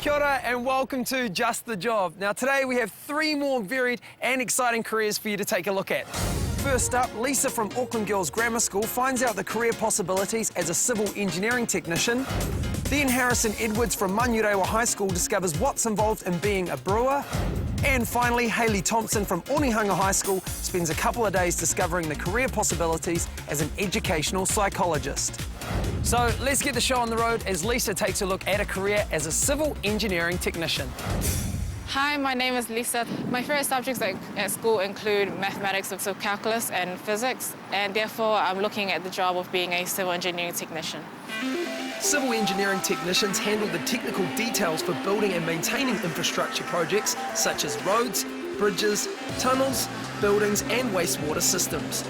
Kia ora and welcome to Just the Job. Now today we have 3 more varied and exciting careers for you to take a look at. First up, Lisa from Auckland Girls Grammar School finds out the career possibilities as a civil engineering technician. Then Harrison Edwards from Manurewa High School discovers what's involved in being a brewer. And finally, Hayley Thompson from Onehunga High School spends a couple of days discovering the career possibilities as an educational psychologist. So let's get the show on the road as Lisa takes a look at a career as a civil engineering technician. Hi, my name is Lisa. My favourite subjects at school include mathematics, so calculus and physics, and therefore I'm looking at the job of being a civil engineering technician. Civil engineering technicians handle the technical details for building and maintaining infrastructure projects such as roads, bridges, tunnels, buildings and wastewater systems.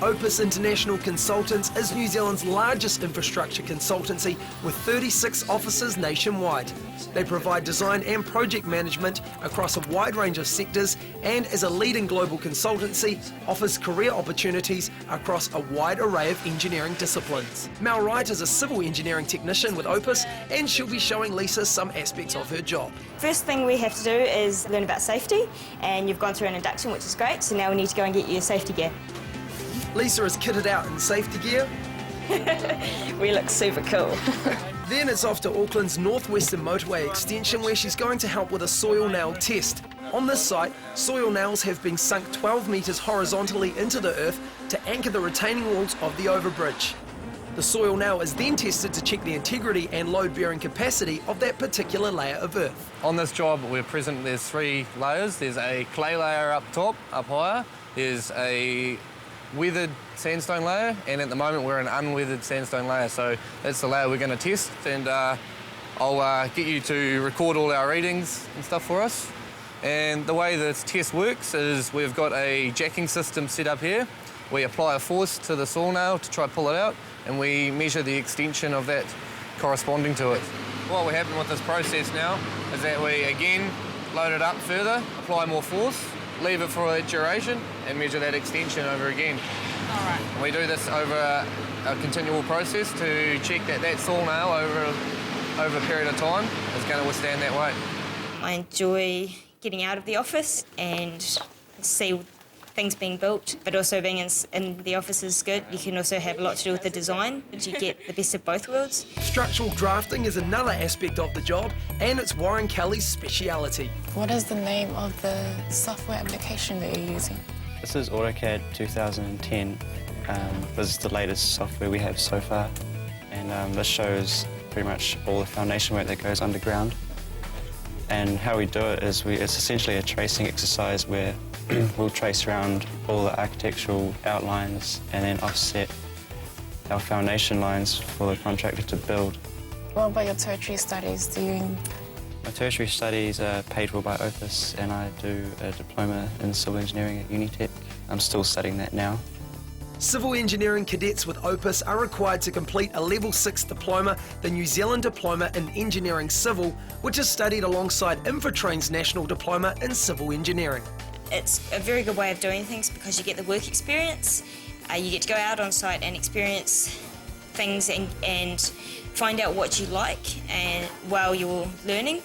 Opus International Consultants is New Zealand's largest infrastructure consultancy with 36 offices nationwide. They provide design and project management across a wide range of sectors and as a leading global consultancy offers career opportunities across a wide array of engineering disciplines. Mel Wright is a civil engineering technician with Opus and she'll be showing Lisa some aspects of her job. First thing we have to do is learn about safety, and you've gone through an induction, which is great, so now we need to go and get you your safety gear. Lisa is kitted out in safety gear. We look super cool. Then it's off to Auckland's Northwestern Motorway extension where she's going to help with a soil nail test. On this site, soil nails have been sunk 12 metres horizontally into the earth to anchor the retaining walls of the overbridge. The soil nail is then tested to check the integrity and load-bearing capacity of that particular layer of earth. On this job, there's 3 layers. There's a clay layer up top, up higher. There's a weathered sandstone layer, and at the moment we're an unweathered sandstone layer, so that's the layer we're going to test, and I'll get you to record all our readings and stuff for us. And the way this test works is we've got a jacking system set up here. We apply a force to the saw nail to try to pull it out, and we measure the extension of that corresponding to it. What will happen with this process now is that we again load it up further, apply more force, leave it for a duration and measure that extension over again. All right. We do this over a continual process to check that that saw nail over a period of time is going to withstand that weight. I enjoy getting out of the office and see things being built, but also being in the office is good. You can also have a lot to do with the design. You get the best of both worlds. Structural drafting is another aspect of the job, and it's Warren Kelly's speciality. What is the name of the software application that you're using? This is AutoCAD 2010. This is the latest software we have so far, and this shows pretty much all the foundation work that goes underground. And how we do it is it's essentially a tracing exercise where we'll trace around all the architectural outlines and then offset our foundation lines for the contractor to build. What about your tertiary studies? My tertiary studies are paid for by Opus, and I do a diploma in civil engineering at Unitec. I'm still studying that now. Civil engineering cadets with Opus are required to complete a Level 6 diploma, the New Zealand Diploma in Engineering Civil, which is studied alongside Infotrain's National Diploma in Civil Engineering. It's a very good way of doing things because you get the work experience, you get to go out on site and experience things and find out what you like and while you're learning.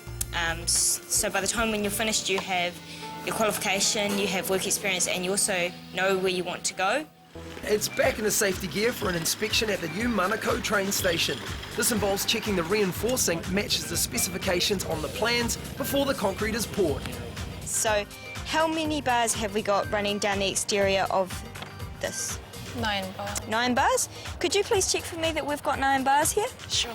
So by the time when you're finished, you have your qualification, you have work experience, and you also know where you want to go. It's back in the safety gear for an inspection at the new Manukau train station. This involves checking the reinforcing matches the specifications on the plans before the concrete is poured. So how many bars have we got running down the exterior of this? 9 bars. 9 bars? Could you please check for me that we've got 9 bars here? Sure.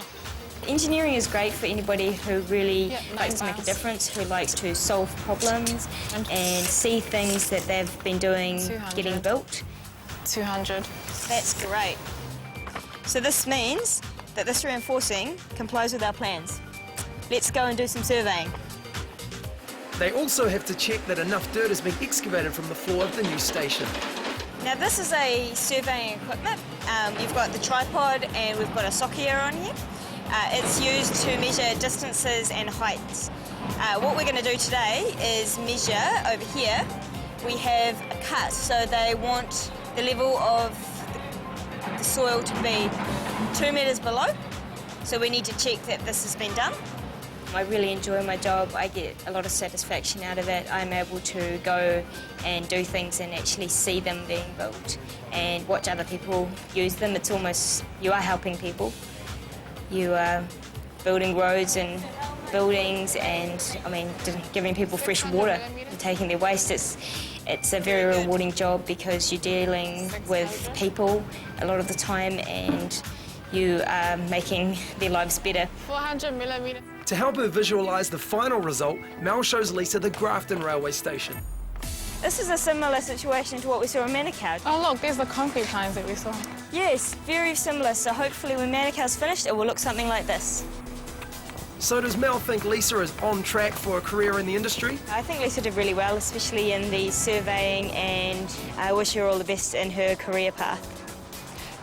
Engineering is great for anybody who really 9 likes to make a bars. difference, who likes to solve problems and see things that they've been doing 200. getting built. 200. That's great. So this means that this reinforcing complies with our plans. Let's go and do some surveying. They also have to check that enough dirt has been excavated from the floor of the new station. Now this is a surveying equipment. You've got the tripod and we've got a sockier on here. It's used to measure distances and heights. What we're going to do today is measure over here. We have a cut, so they want the level of the soil to be 2 metres below. So we need to check that this has been done. I really enjoy my job. I get a lot of satisfaction out of it. I'm able to go and do things and actually see them being built and watch other people use them. It's almost, you are helping people. You are building roads and buildings and, giving people fresh water and taking their waste. It's a very rewarding job because you're dealing with people a lot of the time and you are making their lives better. 400 millimetres. To help her visualise the final result, Mel shows Lisa the Grafton railway station. This is a similar situation to what we saw in Manukau. Oh look, there's the concrete lines that we saw. Yes, very similar. So hopefully when Manukau's finished, it will look something like this. So does Mel think Lisa is on track for a career in the industry? I think Lisa did really well, especially in the surveying, and I wish her all the best in her career path.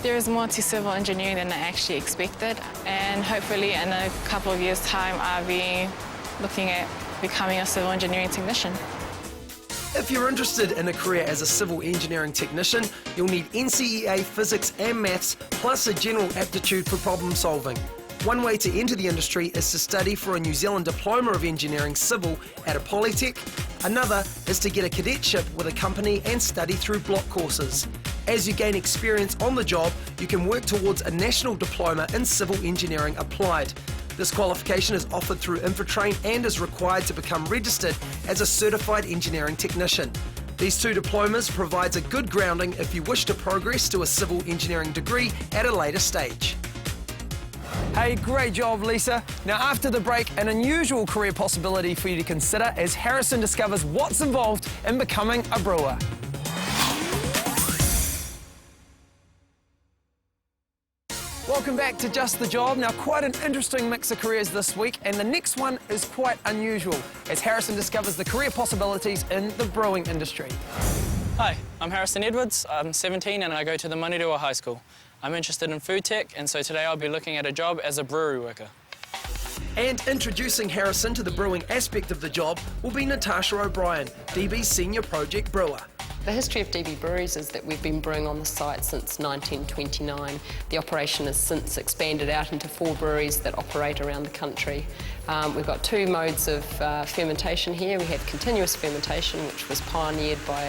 There is more to civil engineering than I actually expected, and hopefully in a couple of years' time I'll be looking at becoming a civil engineering technician. If you're interested in a career as a civil engineering technician, you'll need NCEA physics and maths, plus a general aptitude for problem solving. One way to enter the industry is to study for a New Zealand Diploma of Engineering Civil at a Polytech. Another is to get a cadetship with a company and study through block courses. As you gain experience on the job, you can work towards a national diploma in civil engineering applied. This qualification is offered through Infotrain and is required to become registered as a certified engineering technician. These two diplomas provides a good grounding if you wish to progress to a civil engineering degree at a later stage. Hey, great job, Lisa. Now, after the break, an unusual career possibility for you to consider as Harrison discovers what's involved in becoming a brewer. Welcome back to Just the Job. Now, quite an interesting mix of careers this week, and the next one is quite unusual as Harrison discovers the career possibilities in the brewing industry. Hi, I'm Harrison Edwards. I'm 17 and I go to the Manurewa High School. I'm interested in food tech, and so today I'll be looking at a job as a brewery worker. And introducing Harrison to the brewing aspect of the job will be Natasha O'Brien, DB's senior project brewer. The history of DB Breweries is that we've been brewing on the site since 1929. The operation has since expanded out into 4 breweries that operate around the country. We've got 2 modes of fermentation here. We have continuous fermentation, which was pioneered by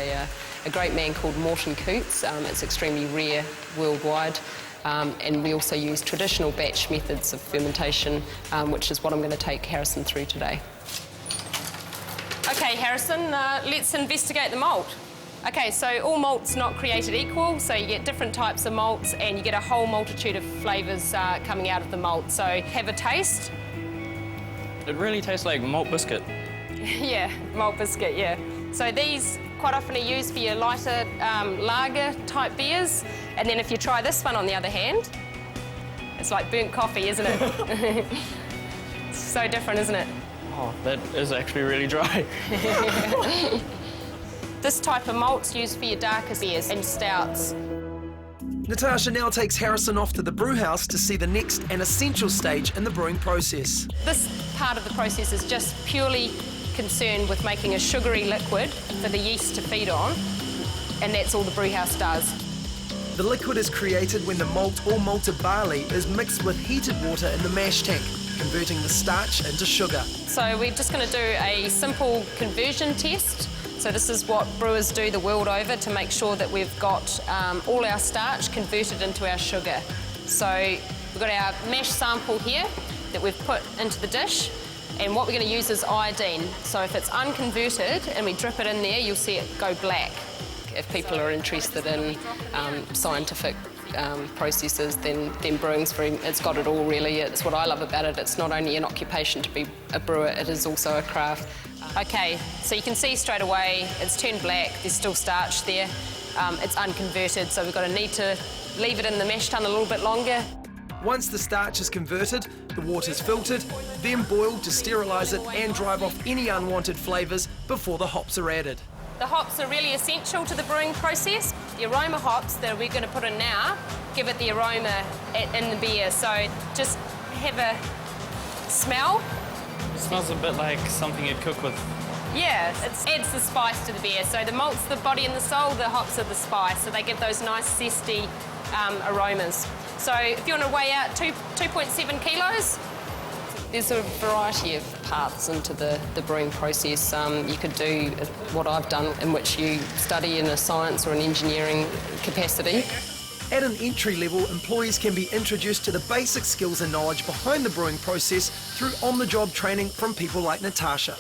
a great man called Morton Coots. It's extremely rare worldwide. And we also use traditional batch methods of fermentation, which is what I'm going to take Harrison through today. Okay, Harrison, let's investigate the malt. Okay, so all malt's not created equal, so you get different types of malts and you get a whole multitude of flavours coming out of the malt. So have a taste. It really tastes like malt biscuit. Yeah, malt biscuit, yeah. So these quite often are used for your lighter lager type beers. And then if you try this one on the other hand, it's like burnt coffee, isn't it? It's so different, isn't it? Oh, that is actually really dry. This type of malt's used for your darker beers and stouts. Natasha now takes Harrison off to the brew house to see the next and essential stage in the brewing process. This part of the process is just purely concerned with making a sugary liquid for the yeast to feed on, and that's all the brew house does. The liquid is created when the malt or malted barley is mixed with heated water in the mash tank, converting the starch into sugar. So we're just going to do a simple conversion test. So this is what brewers do the world over to make sure that we've got all our starch converted into our sugar. So we've got our mash sample here that we've put into the dish, and what we're going to use is iodine. So if it's unconverted and we drip it in there, you'll see it go black. If people are interested in scientific processes, then brewing's it's got it all really. It's what I love about it. It's not only an occupation to be a brewer, it is also a craft. Okay, so you can see straight away it's turned black, there's still starch there, it's unconverted, so we've got to need to leave it in the mash tun a little bit longer. Once the starch is converted, the water is filtered, then boiled to sterilise it and drive off any unwanted flavours before the hops are added. The hops are really essential to the brewing process. The aroma hops that we're going to put in now give it the aroma in the beer, so just have a smell. It smells a bit like something you'd cook with. Yeah, it adds the spice to the beer. So the malt's the body and the soul, the hops are the spice, so they give those nice zesty aromas. So if you want to weigh out 2.7 kilos, There's a variety of paths into the brewing process. You could do what I've done, in which you study in a science or an engineering capacity. At an entry level, employees can be introduced to the basic skills and knowledge behind the brewing process through on-the-job training from people like Natasha.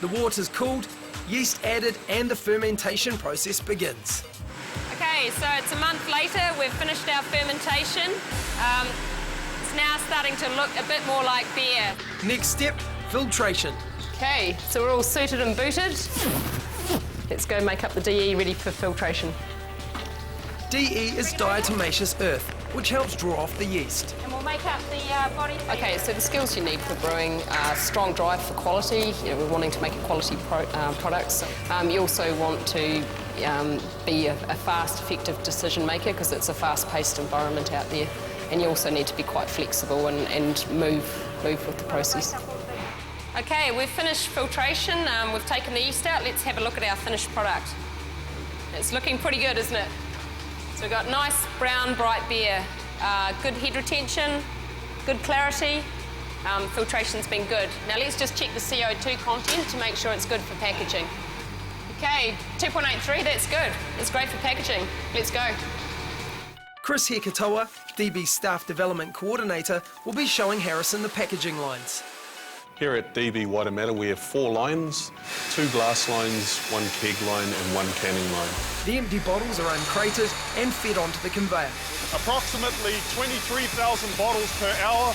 The water's cooled, yeast added, and the fermentation process begins. Okay, so it's a month later, we've finished our fermentation. It's now starting to look a bit more like beer. Next step, filtration. Okay, so we're all suited and booted. Let's go make up the DE ready for filtration. DE is diatomaceous earth, which helps draw off the yeast. And we'll make up the body. Okay, so the skills you need for brewing are strong drive for quality. We're wanting to make a quality products. You also want to be a fast, effective decision maker because it's a fast-paced environment out there. And you also need to be quite flexible and move with the process. Okay, we've finished filtration. We've taken the yeast out. Let's have a look at our finished product. It's looking pretty good, isn't it? So we've got nice, brown, bright beer. Good head retention, good clarity. Filtration's been good. Now let's just check the CO2 content to make sure it's good for packaging. Okay, 2.83, that's good. It's great for packaging. Let's go. Chris Hekatoa, DB Staff Development Coordinator, will be showing Harrison the packaging lines. Here at DB Waitemata we have 4 lines, 2 glass lines, 1 keg line and 1 canning line. The empty bottles are uncrated and fed onto the conveyor. Approximately 23,000 bottles per hour,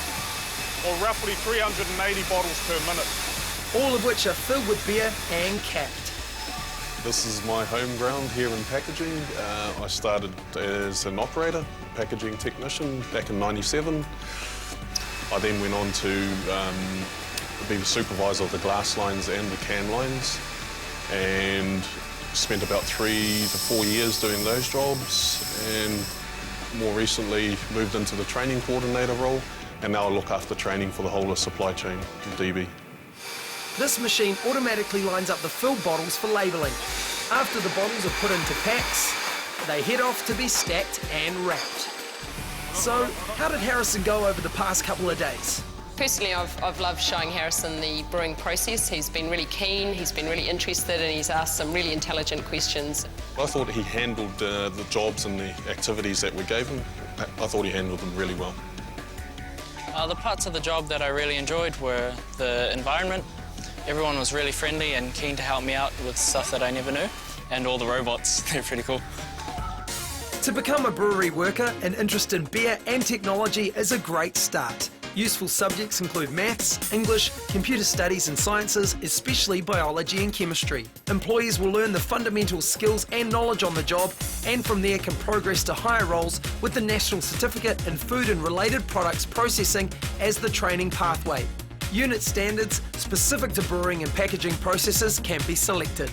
or roughly 380 bottles per minute. All of which are filled with beer and capped. This is my home ground here in packaging. I started as an operator, packaging technician back in '97. I then went on to be the supervisor of the glass lines and the can lines, and spent about 3 to 4 years doing those jobs, and more recently moved into the training coordinator role, and now I look after training for the whole of supply chain in DB. This machine automatically lines up the filled bottles for labelling. After the bottles are put into packs, they head off to be stacked and wrapped. So, how did Harrison go over the past couple of days? Personally, I've loved showing Harrison the brewing process. He's been really keen, he's been really interested, and he's asked some really intelligent questions. I thought he handled the jobs and the activities that we gave him. I thought he handled them really well. The parts of the job that I really enjoyed were the environment. Everyone was really friendly and keen to help me out with stuff that I never knew. And all the robots, they're pretty cool. To become a brewery worker, an interest in beer and technology is a great start. Useful subjects include maths, English, computer studies and sciences, especially biology and chemistry. Employees will learn the fundamental skills and knowledge on the job, and from there can progress to higher roles with the National Certificate in Food and Related Products Processing as the training pathway. Unit standards specific to brewing and packaging processes can be selected.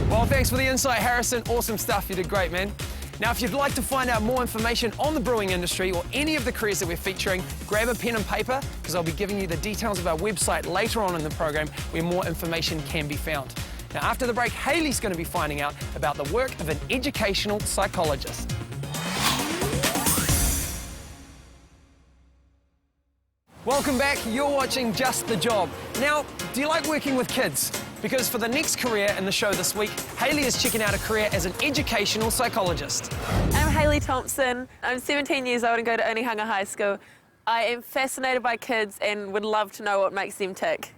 Well, thanks for the insight, Harrison. Awesome stuff. You did great, man. Now, if you'd like to find out more information on the brewing industry or any of the careers that we're featuring, grab a pen and paper because I'll be giving you the details of our website later on in the program where more information can be found. Now, after the break, Hayley's going to be finding out about the work of an educational psychologist. Welcome back. You're watching Just the Job. Now, do you like working with kids? Because for the next career in the show this week, Hayley is checking out a career as an educational psychologist. I'm Hayley Thompson. I'm 17 years old and go to Onehunga High School. I am fascinated by kids and would love to know what makes them tick.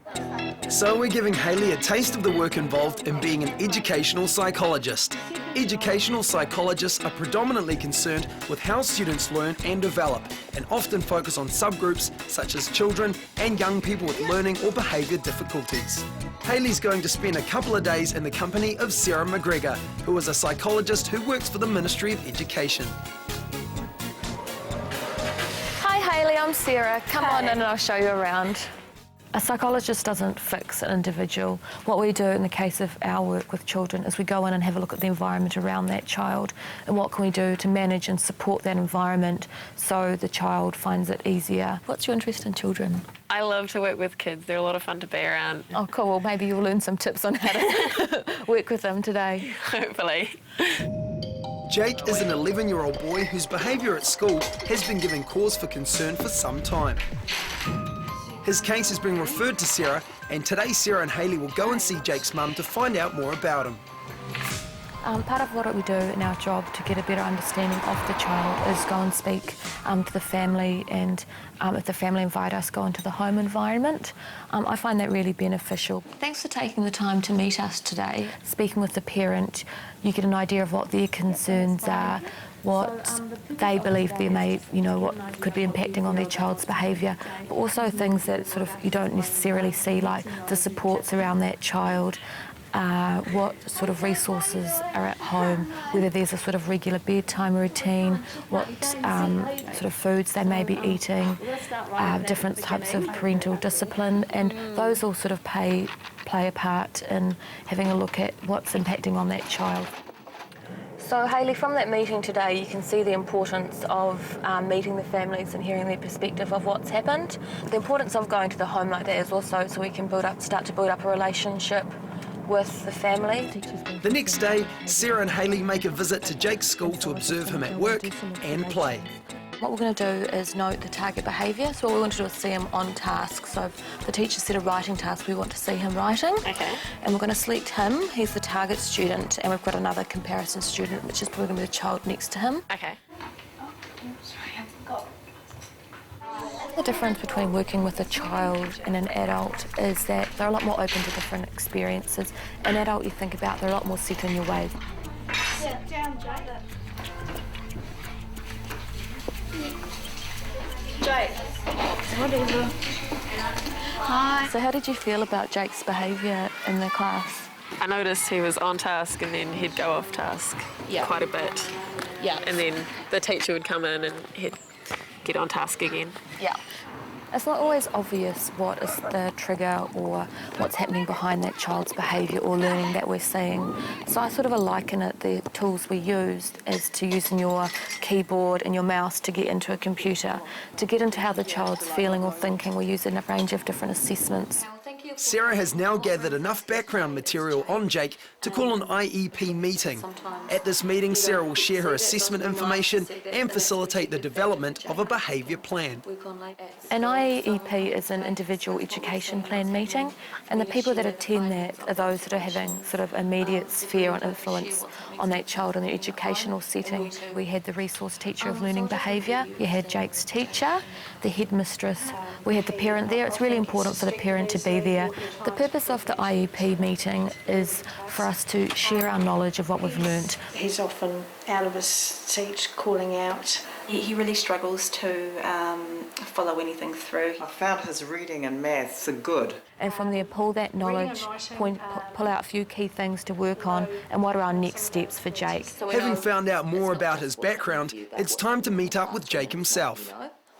So we're giving Hayley a taste of the work involved in being an educational psychologist. Educational psychologists are predominantly concerned with how students learn and develop, and often focus on subgroups such as children and young people with learning or behaviour difficulties. Hayley's going to spend a couple of days in the company of Sarah McGregor, who is a psychologist who works for the Ministry of Education. Hi Hayley, I'm Sarah. Come on in and I'll show you around. A psychologist doesn't fix an individual. What we do in the case of our work with children is we go in and have a look at the environment around that child and what can we do to manage and support that environment so the child finds it easier. What's your interest in children? I love to work with kids. They're a lot of fun to be around. Oh, cool. Well, maybe you'll learn some tips on how to work with them today. Hopefully. Jake is an 11-year-old boy whose behaviour at school has been giving cause for concern for some time. His case has been referred to Sarah, and today Sarah and Hayley will go and see Jake's mum to find out more about him. Part of what we do in our job to get a better understanding of the child is go and speak to the family, and if the family invite us, go into the home environment. I find that really beneficial. Thanks for taking the time to meet us today. Speaking with the parent, you get an idea of what their concerns are, what they believe there may, what could be impacting on their child's behaviour, but also things that sort of you don't necessarily see, like the supports around that child, what sort of resources are at home, whether there's a sort of regular bedtime routine, what sort of foods they may be eating, different types of parental discipline, and those all sort of play a part in having a look at what's impacting on that child. So Hayley, from that meeting today, you can see the importance of meeting the families and hearing their perspective of what's happened. The importance of going to the home like that is also so we can start to build up a relationship with the family. The next day, Sarah and Hayley make a visit to Jake's school to observe him at work and play. What we're going to do is note the target behaviour. So what we want to do is see him on task. So if the teacher set a writing task, we want to see him writing. Okay. And we're going to select him. He's the target student, and we've got another comparison student, which is probably going to be the child next to him. Okay. The difference between working with a child and an adult is that they're a lot more open to different experiences. An adult, you think about, they're a lot more set in your ways. Sit down, Jake. Jake. Whatever. Hi. So how did you feel about Jake's behaviour in the class? I noticed he was on task and then he'd go off task quite a bit. Yeah. And then the teacher would come in and he'd get on task again. Yeah. It's not always obvious what is the trigger or what's happening behind that child's behaviour or learning that we're seeing. So I sort of liken it, the tools we used, as to using your keyboard and your mouse to get into a computer. To get into how the child's feeling or thinking, we use a range of different assessments. Sarah has now gathered enough background material on Jake to call an IEP meeting. At this meeting, Sarah will share her assessment information and facilitate the development of a behaviour plan. An IEP is an individual education plan meeting, and the people that attend that are those that are having sort of immediate sphere and influence on that child in their educational setting. We had the resource teacher of learning behaviour, you had Jake's teacher, the headmistress, we had the parent there. It's really important for the parent to be there. The purpose of the IEP meeting is for us to share our knowledge of what we've learnt. He's often out of his seat, calling out. He really struggles to follow anything through. I found his reading and maths are good. And from there, pull that knowledge, pull out a few key things to work on, and what are our next steps for Jake. Having found out more about his background, it's time to meet up with Jake himself.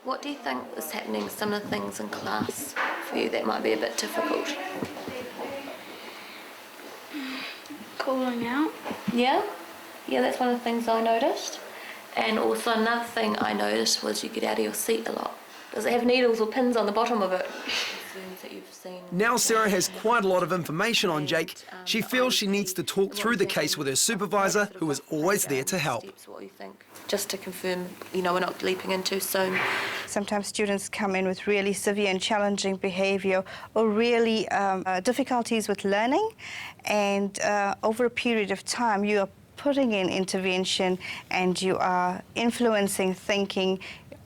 What do you think is happening, some of the things in class for you that might be a bit difficult? Calling out. Yeah? Yeah, that's one of the things I noticed. And also another thing I noticed was you get out of your seat a lot. Does it have needles or pins on the bottom of it? Now Sarah has quite a lot of information on Jake. She feels she needs to talk through the case with her supervisor, who is always there to help. Just to confirm, we're not leaping in too soon. Sometimes students come in with really severe and challenging behaviour or really difficulties with learning, and over a period of time you are putting in intervention and you are influencing thinking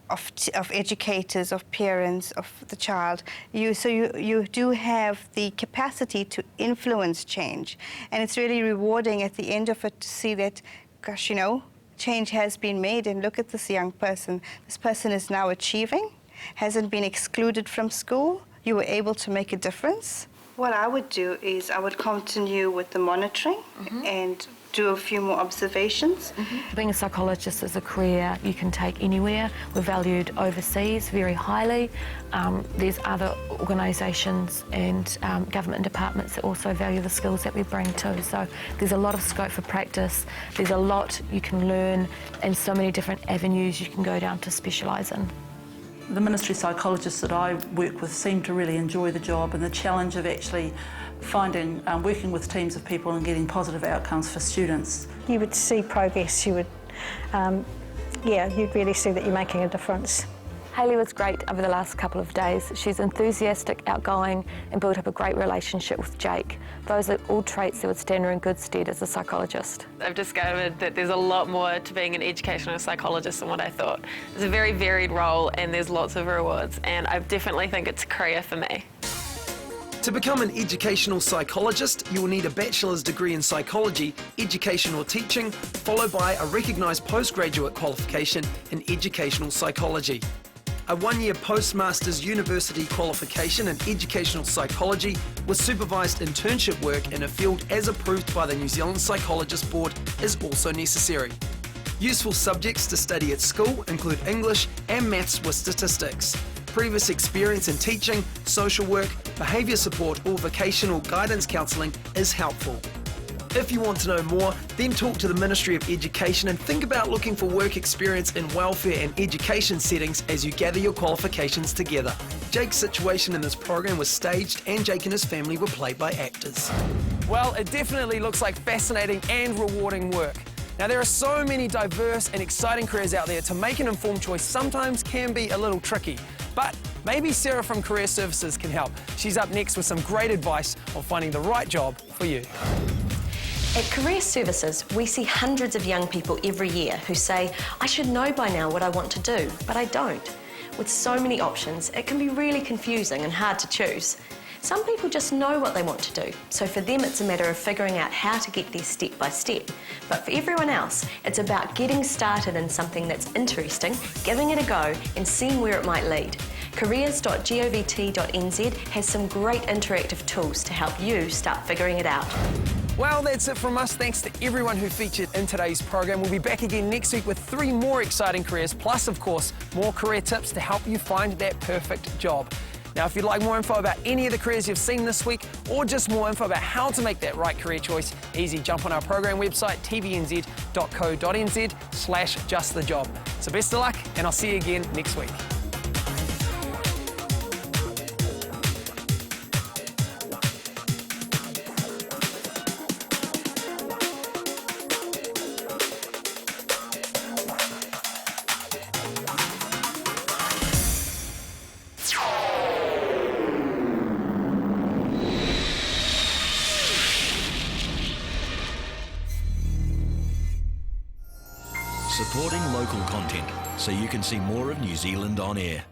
of educators, of parents, of the child. So you do have the capacity to influence change, and it's really rewarding at the end of it to see that, gosh, change has been made, and look at this young person. This person is now achieving, hasn't been excluded from school. You were able to make a difference. What I would do is I would continue with the monitoring and do a few more observations. Being a psychologist is a career you can take anywhere. We're valued overseas very highly. There's other organisations and government departments that also value the skills that we bring too. So there's a lot of scope for practice. There's a lot you can learn, and so many different avenues you can go down to specialise in. The ministry psychologists that I work with seem to really enjoy the job and the challenge of actually finding, working with teams of people and getting positive outcomes for students. You would see progress. You would, you'd really see that you're making a difference. Hayley was great over the last couple of days. She's enthusiastic, outgoing, and built up a great relationship with Jake. Those are all traits that would stand her in good stead as a psychologist. I've discovered that there's a lot more to being an educational psychologist than what I thought. It's a very varied role and there's lots of rewards, and I definitely think it's a career for me. To become an educational psychologist, you will need a bachelor's degree in psychology, education or teaching, followed by a recognised postgraduate qualification in educational psychology. A one-year postmaster's university qualification in educational psychology with supervised internship work in a field as approved by the New Zealand Psychologist Board is also necessary. Useful subjects to study at school include English and maths with statistics. Previous experience in teaching, social work, behaviour support or vocational guidance counselling is helpful. If you want to know more, then talk to the Ministry of Education and think about looking for work experience in welfare and education settings as you gather your qualifications together. Jake's situation in this program was staged and Jake and his family were played by actors. Well, it definitely looks like fascinating and rewarding work. Now, there are so many diverse and exciting careers out there. To make an informed choice sometimes can be a little tricky, but maybe Sarah from Career Services can help. She's up next with some great advice on finding the right job for you. At Career Services, we see hundreds of young people every year who say, I should know by now what I want to do, but I don't. With so many options, it can be really confusing and hard to choose. Some people just know what they want to do, so for them it's a matter of figuring out how to get there step by step. But for everyone else, it's about getting started in something that's interesting, giving it a go and seeing where it might lead. Careers.govt.nz has some great interactive tools to help you start figuring it out. Well, that's it from us. Thanks to everyone who featured in today's program. We'll be back again next week with 3 more exciting careers, plus, of course, more career tips to help you find that perfect job. Now, if you'd like more info about any of the careers you've seen this week, or just more info about how to make that right career choice, easy, jump on our program website, tvnz.co.nz/justthejob. So best of luck, and I'll see you again next week. Supporting local content so you can see more of New Zealand on air.